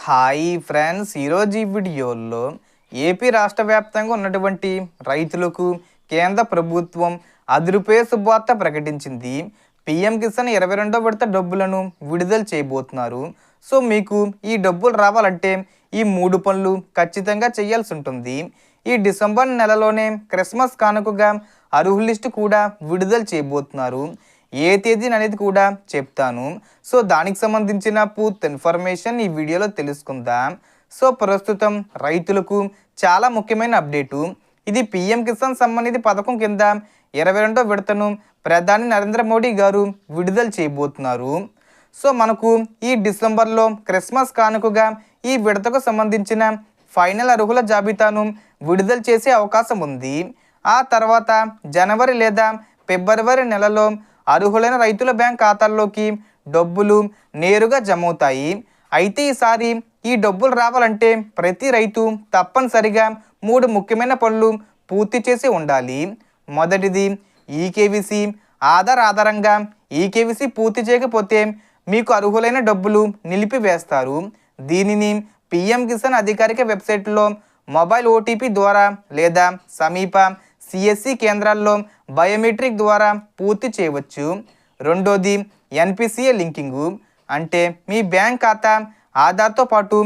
Hi friends, ఈరోజు ఈ వీడియోలో ఏపీ రాష్ట్ర వ్యాప్తంగా ఉన్నటువంటి రైతులకు కేంద్ర ప్రభుత్వం అదిరిపోయే శుభవార్త ప్రకటించింది. పీఎం కిసాన్ 22వ విడత డబ్బులను విడుదల చేయబోతున్నారు. సో మీకు ఈ డబ్బులు రావాలంటే ఈ 3 పనులు ఖచ్చితంగా చేయాల్సి ఉంటుంది. ఈ డిసెంబర్ నెలలోనే క్రిస్మస్ కానుకగా అర్హుల లిస్టు కూడా విడుదల చేయబోతున్నారు. ఏ తేదీని అనేది కూడా చెప్తాను. సో దానికి సంబంధించిన పూర్తి ఇన్ఫర్మేషన్ ఈ వీడియోలో తెలుసుకుందాం. సో ప్రస్తుతం రైతులకు చాలా ముఖ్యమైన అప్డేటు. ఇది పీఎం కిసాన్ సంబంధిత పథకం కింద 22వ విడతను ప్రధాని నరేంద్ర మోడీ గారు విడుదల చేయబోతున్నారు. సో మనకు ఈ డిసెంబర్లో క్రిస్మస్ కానుకగా ఈ విడతకు సంబంధించిన ఫైనల్ అర్హుల జాబితాను విడుదల చేసే అవకాశం ఉంది. ఆ తర్వాత జనవరి లేదా ఫిబ్రవరి నెలలో అర్హులైన రైతుల బ్యాంక్ ఖాతాల్లోకి డబ్బులు నేరుగా జమ అవుతాయి. అయితే ఈసారి ఈ డబ్బులు రావాలంటే ప్రతి రైతు తప్పనిసరిగా 3 ముఖ్యమైన పనులు పూర్తి చేసి ఉండాలి. మొదటిది ఈకేవీసీ. ఆధారంగా ఈకేవీసీ పూర్తి చేయకపోతే మీకు అర్హులైన డబ్బులు నిలిపివేస్తారు. దీనిని పీఎం కిసాన్ అధికారిక వెబ్సైట్లో మొబైల్ ఓటీపీ ద్వారా లేదా సమీప సిఎస్సి కేంద్రాల్లో బయోమెట్రిక్ ద్వారా పూర్తి చేయవచ్చు. రెండోది ఎన్పిసిఏ లింకింగు. అంటే మీ బ్యాంక్ ఖాతా ఆధార్తో పాటు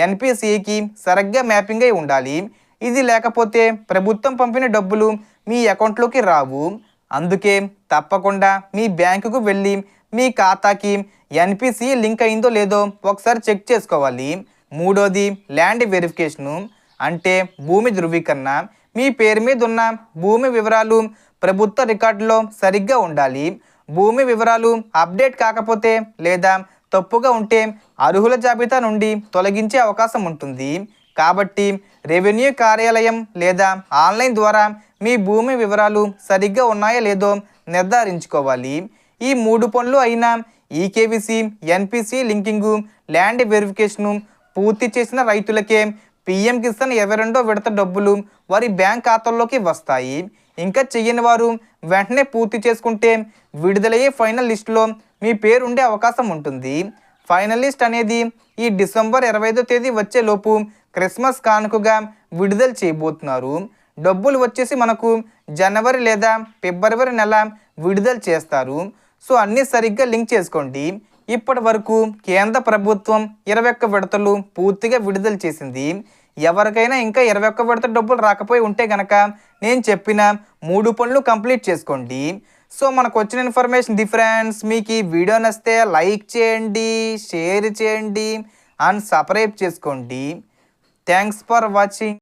ఎన్పిసిఏకి సరిగ్గా మ్యాపింగ్ అయి ఉండాలి. ఇది లేకపోతే ప్రభుత్వం పంపిన డబ్బులు మీ అకౌంట్లోకి రావు. అందుకే తప్పకుండా మీ బ్యాంకుకు వెళ్ళి మీ ఖాతాకి ఎన్పిసిఏ లింక్ అయిందో లేదో ఒకసారి చెక్ చేసుకోవాలి. మూడోది ల్యాండ్ వెరిఫికేషను. అంటే భూమి ధృవీకరణ. మీ పేరు మీద ఉన్న భూమి వివరాలు ప్రభుత్వ రికార్డులో సరిగ్గా ఉండాలి. భూమి వివరాలు అప్డేట్ కాకపోతే లేదా తప్పుగా ఉంటే అర్హుల జాబితా నుండి తొలగించే అవకాశం ఉంటుంది. కాబట్టి రెవెన్యూ కార్యాలయం లేదా ఆన్లైన్ ద్వారా మీ భూమి వివరాలు సరిగ్గా ఉన్నాయో లేదో నిర్ధారించుకోవాలి. ఈ 3 పనులు అయినా ఈకేవీసీ, ఎన్పిసి లింకింగు, ల్యాండ్ వెరిఫికేషను పూర్తి చేసిన రైతులకే పీఎం కిసాన్ 22వ విడత డబ్బులు వారి బ్యాంక్ ఖాతాల్లోకి వస్తాయి. ఇంకా చెయ్యని వారు వెంటనే పూర్తి చేసుకుంటే విడుదలయ్యే ఫైనల్ లిస్టులో మీ పేరు ఉండే అవకాశం ఉంటుంది. ఫైనల్ లిస్ట్ అనేది ఈ డిసెంబర్ 25వ తేదీ వచ్చేలోపు క్రిస్మస్ కానుకగా విడుదల చేయబోతున్నారు. డబ్బులు వచ్చేసి మనకు జనవరి లేదా ఫిబ్రవరి నెల విడుదల చేస్తారు. సో అన్నీ సరిగ్గా లింక్ చేసుకోండి. ఇప్పటి వరకు కేంద్ర ప్రభుత్వం 21 విడతలు పూర్తిగా విడుదల చేసింది. ఎవరికైనా ఇంకా 21 విడత డబ్బులు రాకపోయి ఉంటే కనుక నేను చెప్పిన 3 పనులు కంప్లీట్ చేసుకోండి. సో మనకు వచ్చిన ఇన్ఫర్మేషన్ డిఫరెన్స్. మీకు ఈ వీడియో నచ్చితే లైక్ చేయండి, షేర్ చేయండి అండ్ సబ్స్క్రైబ్ చేసుకోండి. Thanks for watching.